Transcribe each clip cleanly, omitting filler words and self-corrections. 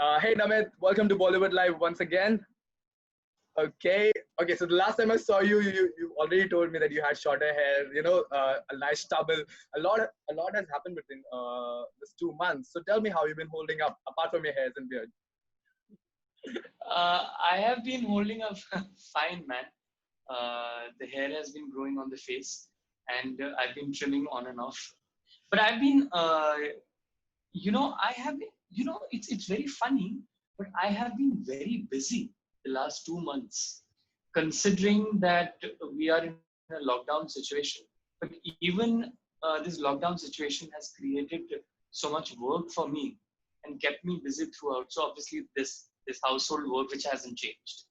Hey Namit, welcome to Bollywood Live once again. Okay, okay. So the last time I saw you, you already told me that you had shorter hair. A nice stubble. A lot has happened between this 2 months. So tell me how you've been holding up, apart from your hairs and beard. I have been holding up fine, man. The hair has been growing on the face, and I've been trimming on and off. But I've been, I have been, it's very funny, but I have been very busy the last 2 months, considering that we are in a lockdown situation. But even this lockdown situation has created so much work for me and kept me busy throughout. So obviously, this household work which hasn't changed,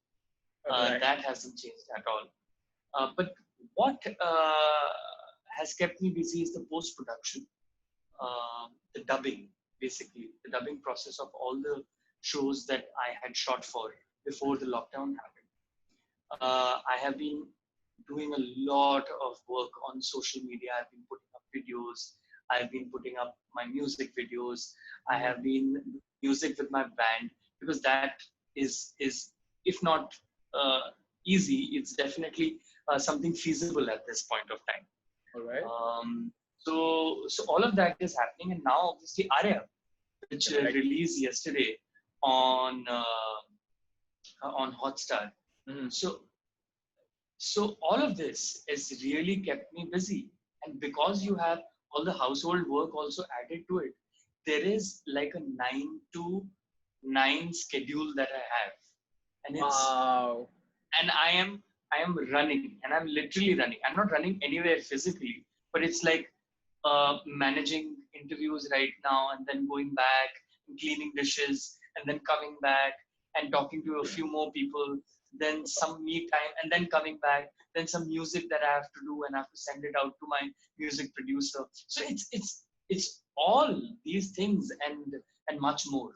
Okay. that hasn't changed at all. But what has kept me busy is the post production, the dubbing, basically, the dubbing process of all the shows that I had shot for before the lockdown happened. I have been doing a lot of work on social media. I've been putting up videos. I've been putting up my music videos. I Mhm. have been music with my band because that is if not easy, it's definitely something feasible at this point of time. All right. So all of that is happening, and now obviously Aarya, which Correct. released yesterday on on Hotstar. Mhm. So so all of this has really kept me busy, and because you have all the household work also added to it, there is like a 9 to 9 schedule that I have, and Wow. I am running, and I'm literally running. I'm not running anywhere physically, but it's like managing interviews right now, and then going back and cleaning dishes, and then coming back and talking to a few more people, then some me time, and then coming back, then some music that I have to do, and I have to send it out to my music producer. So it's all these things and much more,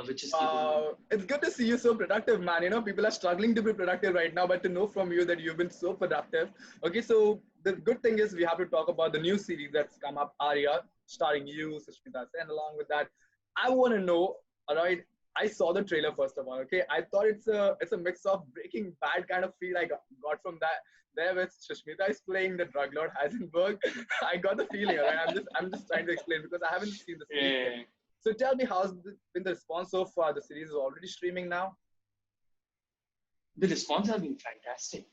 which is keeping me. It's good to see you so productive, man. People are struggling to be productive right now, but to know from you that you've been so productive. Okay, so the good thing is we have to talk about the new series that's come up, Aarya, starring you, Sushmita Sen. Along with that, I want to know. All right, I saw the trailer first of all. Okay, I thought it's a mix of Breaking Bad kind of feel I got from that. There, with Sushmita is playing the drug lord Heisenberg. I got the feeling. All right, I'm just trying to explain because I haven't seen the series yet. Yeah. So tell me, been the response so far? The series is already streaming now. The response has been fantastic,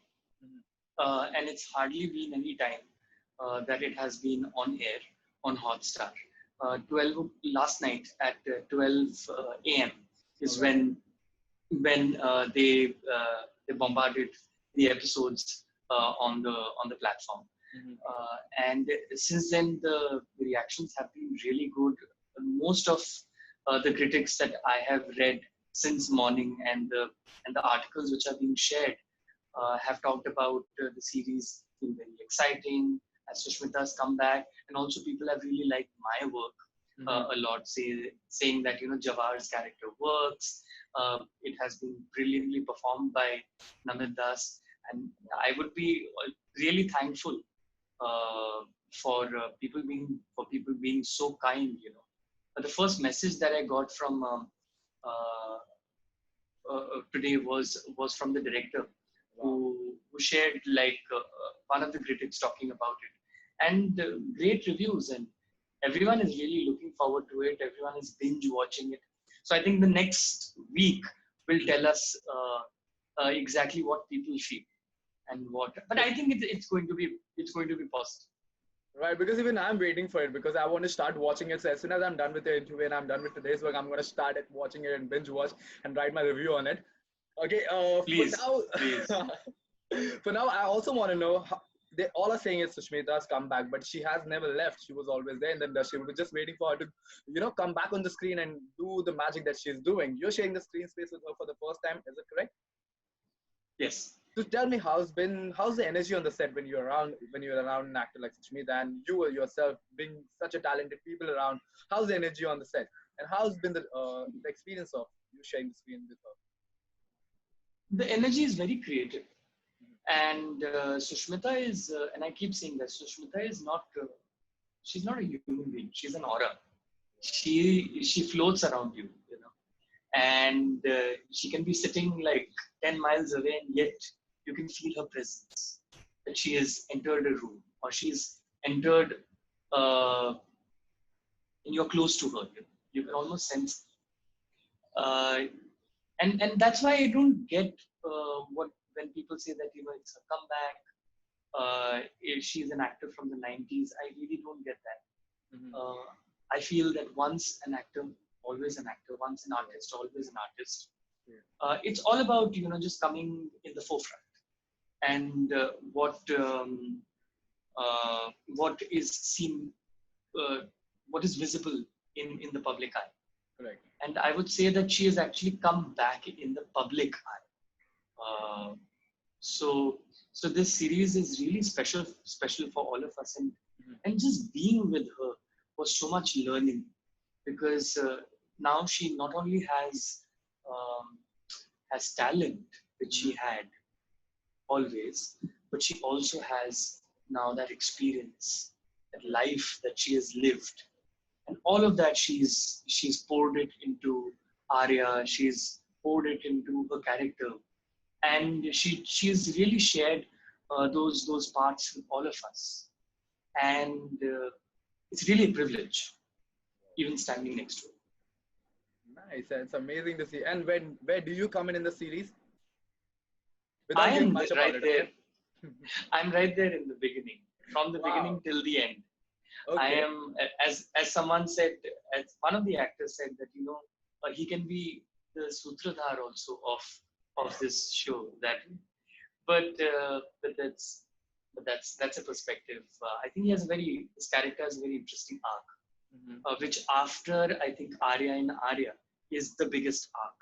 Mhm. and it's hardly been any time that it has been on air on Hotstar. 12 last night at 12 a.m. All is right. when they bombarded the episodes on the platform. Mhm. And since then, the reactions have been really good. Most of the critics that I have read since morning and the articles which are being shared have talked about the series being very exciting as Sushmita's come back, and also people have really liked my work Mhm. a lot, saying that Jawar's character works. It has been brilliantly performed by Namit, and I would be really thankful uh, for people being so kind. But the first message that I got from uh, today was from the director Wow. who shared like one of the critics talking about it, and great reviews, and everyone is really looking forward to it. Everyone is binge watching it. So I think the next week will tell us exactly what people feel and what. But I think it's going to be positive. Right, because even I'm waiting for it because I want to start watching it. So as soon as I'm done with the interview and I'm done with today's work, I'm gonna start it, watching it and binge watch and write my review on it. Okay. For Please, please. now, for now, I also want to know. They all are saying it's Sushmita's comeback, but she has never left. She was always there in the industry. We were just waiting for her to, come back on the screen and do the magic that she's doing. You're sharing the screen space with her for the first time. Is it correct? Yes. So tell me, how's the energy on the set when you're around an actor like Sushmita and you yourself being such a talented people around? How's the energy on the set, and how's been the experience of you sharing the screen with her? The energy is very creative. And Sushmita is, and I keep saying that Sushmita is not, she's not a human being. She's an aura. She floats around you, and she can be sitting like 10 miles away, and yet you can feel her presence, that she has entered a room, or she's entered, uh, and you're close to her. You can almost sense, uh, and that's why I don't get what when people say that it's a comeback. If she's an actor from the 90s, I really don't get that. Mm-hmm. I feel that once an actor, always an actor. Once an artist, always an artist. Yeah. It's all about just coming in the forefront, and what is seen, uh, what is visible in the public eye. Correct. And I would say that she has actually come back in the public eye. Uh, so so this series is really special for all of us, and Mm-hmm. just being with her was so much learning, because now she not only um, has talent, which she had always, but she also has now that experience, that life that she has lived, and all of that she's poured it into Aarya. She's poured it into her character, and she's really shared those parts with all of us, and it's really a privilege, even standing next to her. Nice. It's amazing to see. And where do you come in the series? I Without giving am much about right it, there. okay? I'm right there in the beginning, from the beginning Wow. till the end. I Okay. am, as someone said, as one of the actors said, that he can be the sutradhar also of this show. But that's a perspective. I think his character has a very interesting arc, Mm-hmm. which after I think Aarya is the biggest arc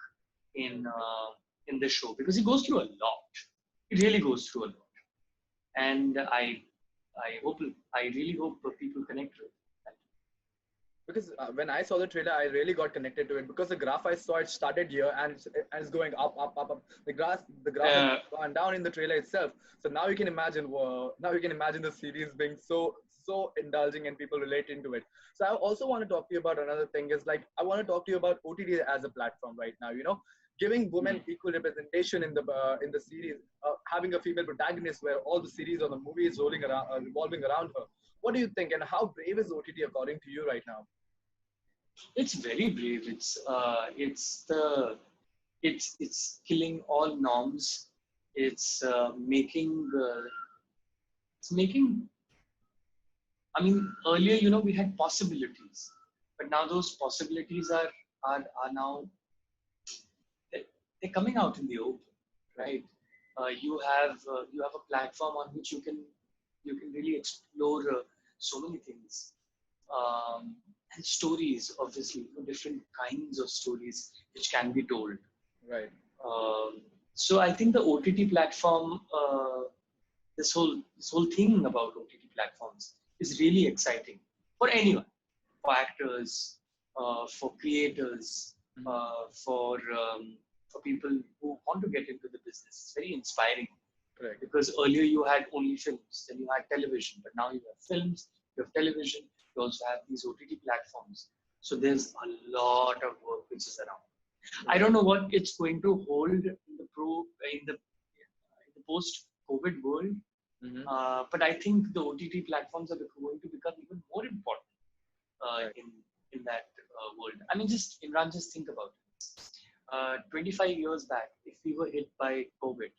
in the show, because he goes through a lot. He really goes through a lot, and I really hope people connect with that. Because when I saw the trailer, I really got connected to it because the graph I saw, it started here and it's going up, up, up, up. The graph has Uh, gone down in the trailer itself. So now you can imagine the series being so indulging and people relating to it. So I also want to talk to you about another thing. Is like I want to talk to you about OTT as a platform right now. Giving women equal representation in the series, having a female protagonist where all the series or the movie is rolling around, revolving around her. What do you think, and how brave is OTT according to you right now? it's very brave. It's killing all norms. It's making. I mean, earlier, we had possibilities, but now those possibilities are now, they're, they're coming out in the open, Right. right? You have a platform on which you can really explore so many things, and stories, obviously, different kinds of stories which can be told. Right. So I think the OTT platform, this whole thing about OTT platforms is really exciting for anyone, for actors, for creators, Mhm. for people who want to get into the business. It's very inspiring, Correct. because earlier you had only films, then you had television, but now you have films, you have television, you also have these OTT platforms. So there's a lot of work which is around. I don't Right. know what it's going to hold in the post-COVID world, Hmm. but I think the OTT platforms are going to become even more important Right. in that world. I mean, Imran, just think about it. 25 years back, if we were hit by COVID,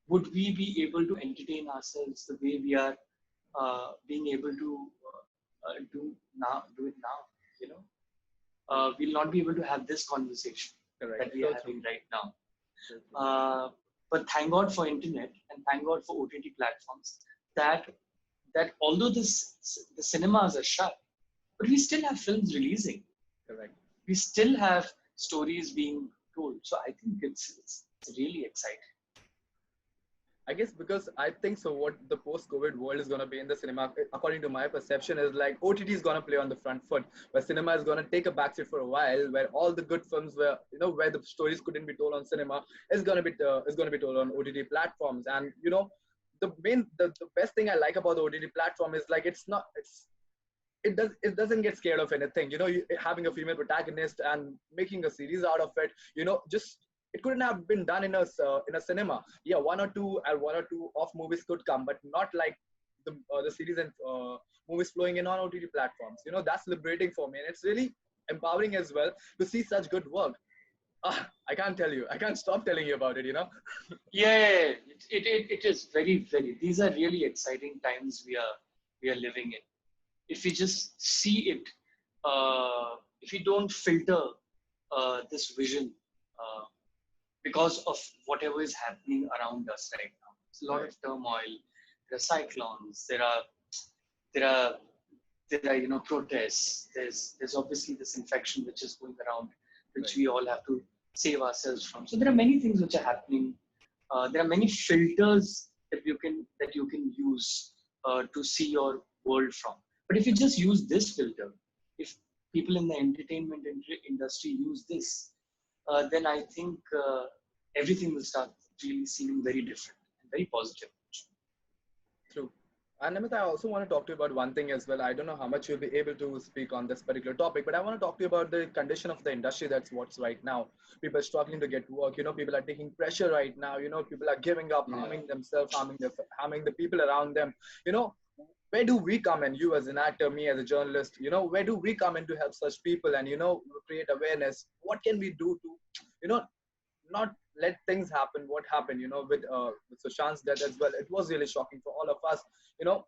would we be able to entertain ourselves the way we are being able to do it now? You know, True. we'll not be able to have this conversation Correct. that we are So true. having right now. So true. But thank God for internet, and thank God for OTT platforms, that although the cinemas are shut, but we still have films releasing. Correct. We still have stories being told. So I think it's really exciting. I guess because I think so. What the post-COVID world is going to be in the cinema, according to my perception, is like OTT is going to play on the front foot, where cinema is going to take a backseat for a while, where all the good films, where the stories couldn't be told on cinema, is going to be told on OTT platforms. And the best thing I like about the OTT platform is like it's not it's it doesn't get scared of anything. Having a female protagonist and making a series out of it. Just it couldn't have been done in a cinema. Yeah, one or two off movies could come, but not like the series and movies flowing in on OTT platforms. That's liberating for me, and it's really empowering as well to see such good work. I can't tell you. I can't stop telling you about it. Yeah, it is very, very. These are really exciting times we are living in. If we just see it, if we don't filter this vision uh, because of whatever is happening around us right now, it's a lot Right. of turmoil. There are cyclones. There are protests. There's obviously this infection which is going around, which Right. we all have to save ourselves from. So there are many things which are happening. There are many filters that you can use to see your world from. But if you just use this filter, if people in the entertainment industry use this, then I think everything will start really seeming very different and very positive. True. And Namit, I also want to talk to you about one thing as well. I don't know how much you'll be able to speak on this particular topic, but I want to talk to you about the condition of the industry that's what's right now. People are struggling to get work. People are taking pressure right now. People are giving up, Yeah. harming themselves, harming the people around them. You know, where do we come in? You as an actor, me as a journalist. Where do we come in to help such people and create awareness? What can we do to, you know, not let things happen what happened with Sushant's death as well. It was really shocking for all of us. you know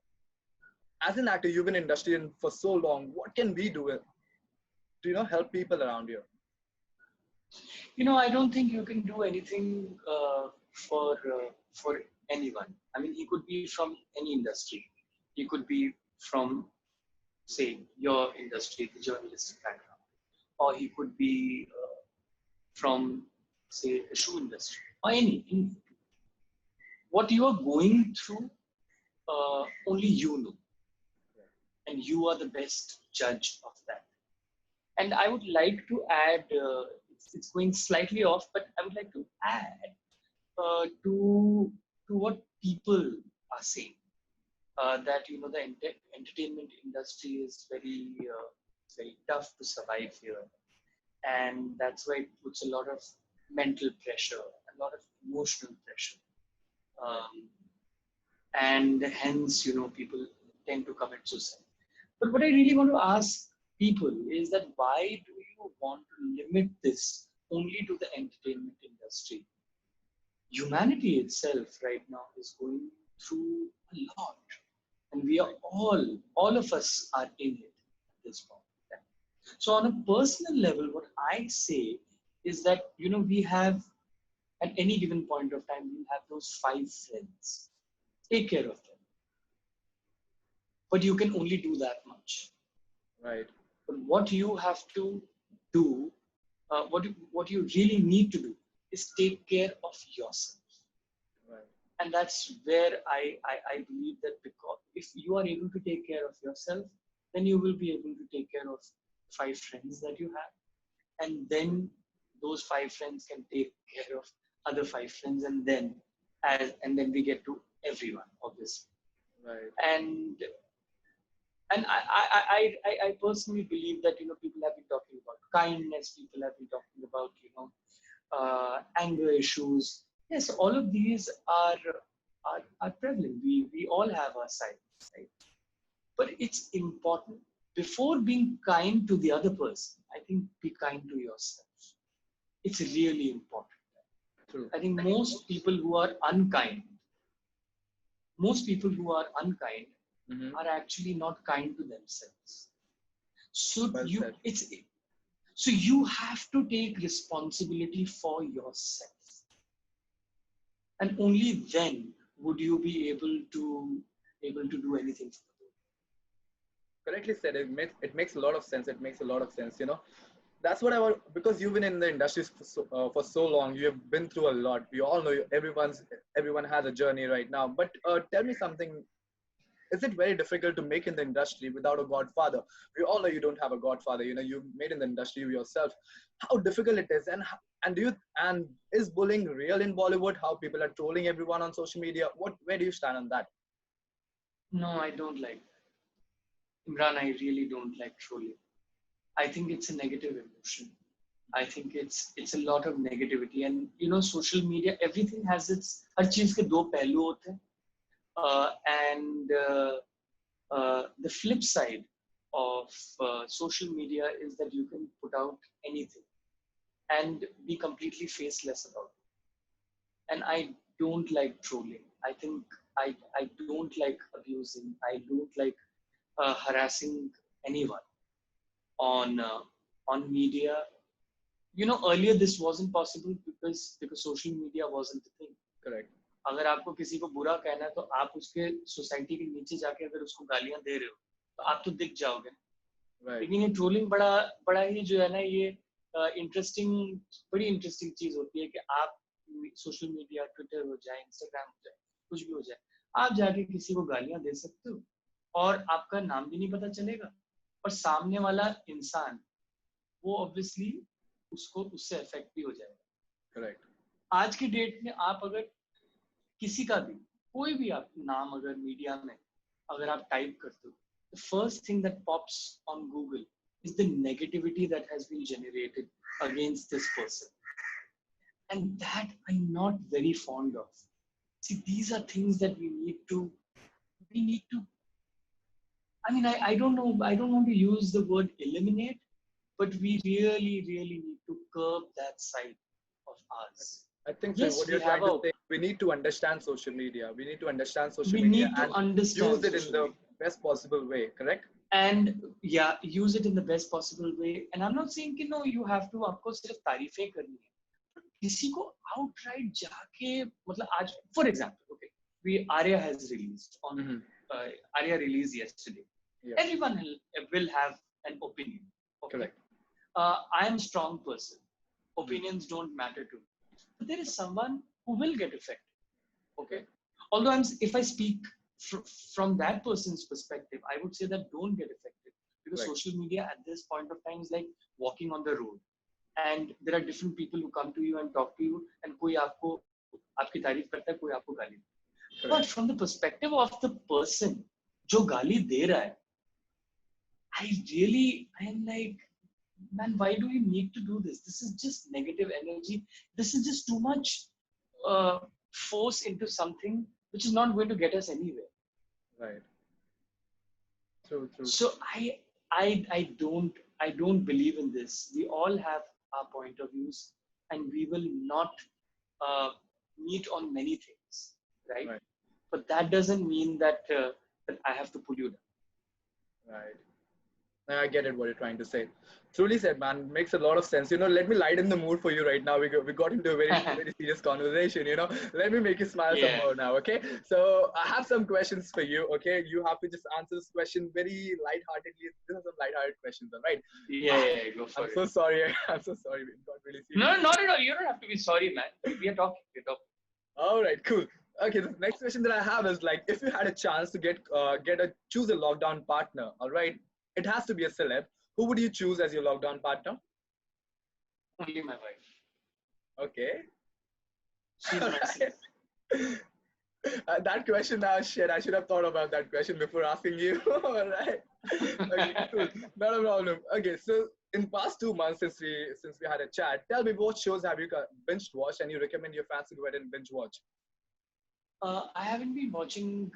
as an actor, you've been in industry for so long. What can we do to help people around you? I don't think you can do anything for anyone. I mean, he could be from any industry. He could be from, say, your industry, the journalistic background, or he could be from, say, the shoe industry, or any. What you are going through, only you know, and you are the best judge of that. And I would like to add, it's going slightly off, but I would like to add to what people are saying, that the entertainment industry is very tough to survive here, and that's why it puts a lot of mental pressure, a lot of emotional pressure, Right. um, and hence people tend to commit suicide. But what I really want to ask people is that why do you want to limit this only to the entertainment industry? Humanity itself right now is going through a lot, and we are Right. all of us are in it at this point in time. So on a personal level, what I say is that we have, at any given point of time, you have those 5 friends. Take care of them, but you can only do that much. Right. But what you have to do, what you really need to do, is take care of yourself. Right. And that's where I believe that, because if you are able to take care of yourself, then you will be able to take care of 5 friends that you have. And then those 5 friends can take care of other 5 friends, and then we get to everyone, obviously. Right. And I personally believe that people have been talking about kindness, people have been talking about anger issues. Yes, all of these are prevalent. We all have our sides, right? But it's important, before being kind to the other person, I think be kind to yourself. It's really important. True. I think most people who are unkind Mm-hmm. are actually not kind to themselves. So Well you said. it's so you have to take responsibility for yourself, and only then would you be able to do anything for the world. Correctly said. It makes a lot of sense. It makes a lot of sense. That's what I want, because you've been in the industry for so long. You have been through a lot. We all know everyone has a journey right now. But tell me something. Is it very difficult to make in the industry without a godfather? We all know you don't have a godfather. You made in the industry yourself. How difficult it is, and is bullying real in Bollywood? How people are trolling everyone on social media? Where do you stand on that? No, I don't like that. Imran, I really don't like trolling. I think it's a negative emotion. I think it's a lot of negativity, and social media. Everything has its हर चीज के दो पहलू होते हैं, and the flip side of social media is that you can put out anything and be completely faceless about it. And I don't like trolling. I think I don't like abusing. I don't like harassing anyone on on media. Earlier this wasn't possible because social media wasn't the thing. Correct. अगर आपको किसी को बुरा कहना है तो आप उसके सोसाइटी के नीचे जाके अगर उसको गालियां दे रहे हो तो आप तो दिख जाओगे. लेकिन ये ट्रोलिंग बड़ा बड़ा ही जो है ना, ये बड़ी इंटरेस्टिंग चीज होती है कि आप सोशल मीडिया, ट्विटर हो जाए, इंस्टाग्राम हो जाए, कुछ भी हो जाए, आप जाके किसी को गालियां दे सकते हो और आपका नाम भी नहीं पता चलेगा, और सामने वाला इंसान वो ऑब्वियसली उससे अफेक्ट भी हो जाएगा. करेक्ट. आज की डेट में आप अगर किसी का भी कोई भी आप नाम अगर मीडिया में अगर आप टाइप करते हो, the first thing that pops on Google is the negativity that has been generated against this person. And that I'm not very fond of. See, these are things that we need to, I mean, I don't know, I don't want to use the word eliminate, but we really, really need to curb that side of ours. I think yes, what you're trying to say, we need to understand social media. We need to understand social media and use it in the best possible way, correct? And yeah, use it in the best possible way. And I'm not saying, you have to, आपको सिर्फ तारीफें करनी है. किसी को outright जाके, मतलब आज, for example, okay, Aarya has released on, Aarya released yesterday. Yeah. Everyone will have an opinion. Okay? Correct. I am a strong person. Opinions don't matter to me. But there is someone who will get affected. Okay. Although if I speak from that person's perspective, I would say that don't get affected, because social media at this point of time is like walking on the road, and there are different people who come to you and talk to you, and कोई आपकी तारीफ करता है, कोई आपको गाली. But from the perspective of the person जो गाली दे रहा है, I am like, man, why do we need to do this? This is just negative energy. This is just too much force into something which is not going to get us anywhere. Right. True. So I don't believe in this. We all have our point of views, and we will not meet on many things, right? But that doesn't mean that that I have to pull you down. Right. I get it, what you're trying to say. Truly said, man. Makes a lot of sense. Let me lighten the mood for you right now. We got into a very serious conversation. Let me make you smile some more now. Okay. So I have some questions for you. Okay. You have to just answer this question very lightheartedly. These are some lighthearted questions, all right? Yeah. Go for it. I'm so sorry. I'm so sorry. We got really serious. No, not at all. You don't have to be sorry, man. We are talking. All right. Cool. Okay. The next question that I have is like, if you had a chance to choose a lockdown partner, all right? It has to be a celeb. Who would you choose as your lockdown partner? Only my wife. Okay. She's my celeb. That question now, shit. I should have thought about that question before asking you. All right. Okay, cool. Not a problem. Okay, so in past 2 months since we had a chat, tell me what shows have you binge watched and you recommend your fans to go ahead and binge watch? I haven't been watching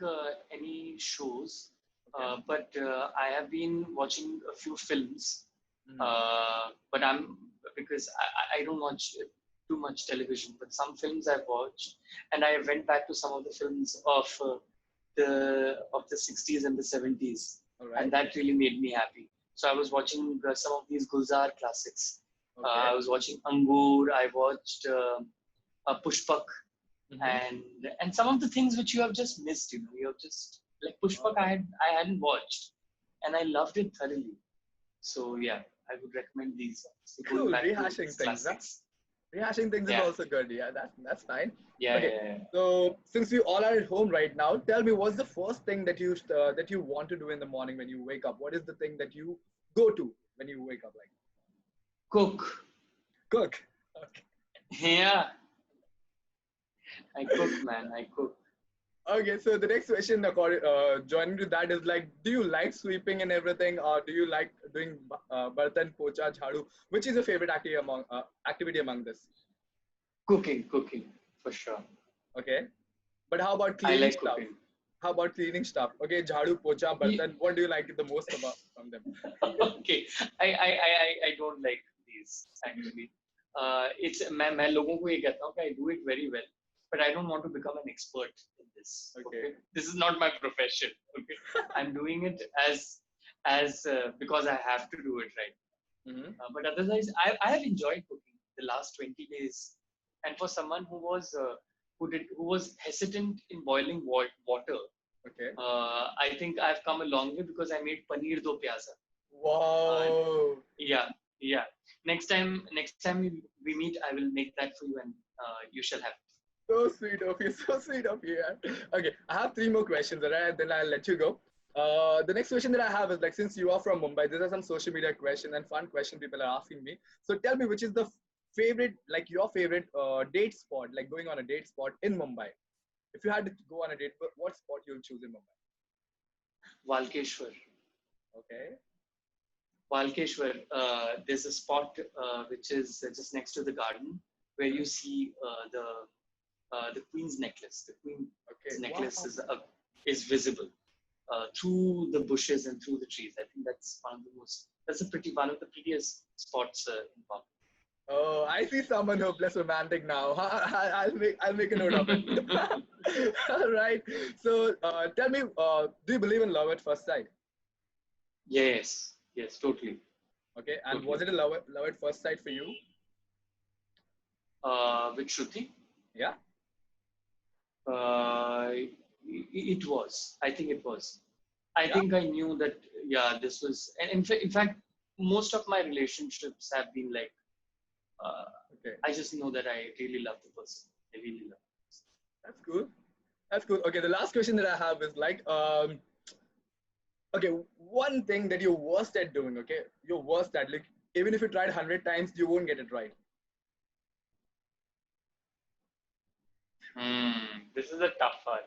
any shows. But I have been watching a few films, but because I don't watch too much television, but some films I've watched, and I went back to some of the films of the 60s and the 70s, and that really made me happy. So I was watching some of these Gulzar classics. I was watching Angur. I watched Pushpak, and some of the things which you have just missed. You have just. Like Pushpak, I hadn't watched, and I loved it thoroughly. So yeah, I would recommend these. Cool, rehashing things. Rehashing things is also good. Yeah, that's fine. Yeah, okay. Yeah. So since we all are at home right now, tell me, what's the first thing that you want to do in the morning when you wake up? What is the thing that you go to when you wake up? Like cook. Okay. Yeah. I cook, man. I cook. Okay, so the next question, joining to that, is like, do you like sweeping and everything, or do you like doing bartan, pocha, jhadu? Which is your favorite activity among this? Cooking, for sure. Okay, but how about I cleaning like stuff? cooking. How about cleaning stuff? Okay, jhadu, pocha, Ye- bartan. What do you like the most about from them? okay, I don't like these actually. मैं लोगों को ये कहता हूँ कि I do it very well, but I don't want to become an expert in this. Okay. Okay, this is not my profession. Okay, I'm doing it as because I have to do it, right. Mm-hmm. But otherwise, I have enjoyed cooking the last 20 days, and for someone who was hesitant in boiling water, Okay. I think I've come a long way because I made paneer do pyaza. Wow. Yeah, yeah. Next time we meet, I will make that for you, and you shall have it. So sweet of you. So sweet of you. Yeah. Okay, I have three more questions, alright? Then I'll let you go. The next question that I have is like, since you are from Mumbai, these are some social media questions and fun questions people are asking me. So tell me, which is the favorite, like your favorite date spot, like going on a date spot in Mumbai? If you had to go on a date, what spot you'll choose in Mumbai? Walkeshwar. Okay. Walkeshwar. There's a spot which is just next to the garden where you see the queen's necklace. The queen's necklace Wow. is visible through the bushes and through the trees. I think that's one of the prettiest spots in Bombay. Oh, I see someone hopeless romantic now. I'll make a note of it. All right. So tell me, do you believe in love at first sight? Yes, totally. Okay. And Totally. was it a love at first sight for you? With Shruti? Yeah. It was. I think it was. I Yeah. think I knew that. Yeah, this was. And in fact, most of my relationships have been like. Okay. I just know that I really love the person. I really love the person. That's cool. That's cool. Okay. The last question that I have is like, okay, one thing that you're worst at doing. Okay, you're worst at, like, even if you tried 100 times, you won't get it right. This is a tough one.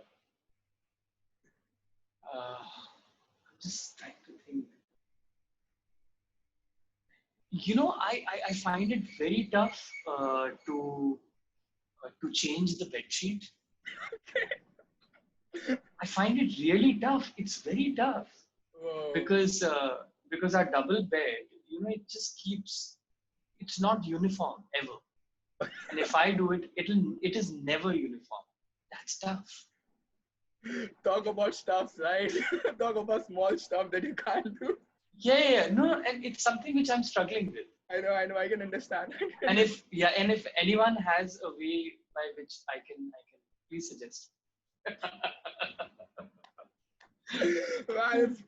I'm just trying to think. I find it very tough to change the bed sheet. I find it really tough. It's very tough Whoa. because our double bed, it just it's not uniform ever. And if I do it, it is never uniform. That's tough. Talk about stuffs, right? Talk about small stuff that you can't do. Yeah. No, and it's something which I'm struggling with. I know, I can understand. And if anyone has a way by which I can please suggest.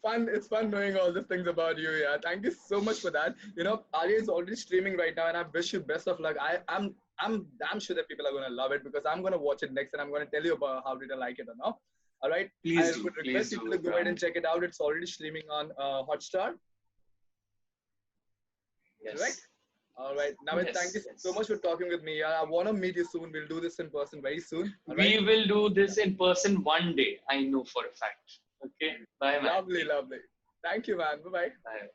Man, it's fun knowing all these things about you. Yeah, thank you so much for that. Aarya is already streaming right now, and I wish you best of luck. I'm damn sure that people are gonna love it, because I'm gonna watch it next, and I'm gonna tell you about how did I like it or not. All right. Please I do. would Please request do. people to go ahead and check it out. It's already streaming on Hotstar. Yes. Right. All right. Namit, thank you so much for talking with me. I want to meet you soon. We'll do this in person very soon. All right? We will do this in person one day. I know for a fact. Okay. Bye, man. Lovely. Thank you, man. Bye-bye. Bye.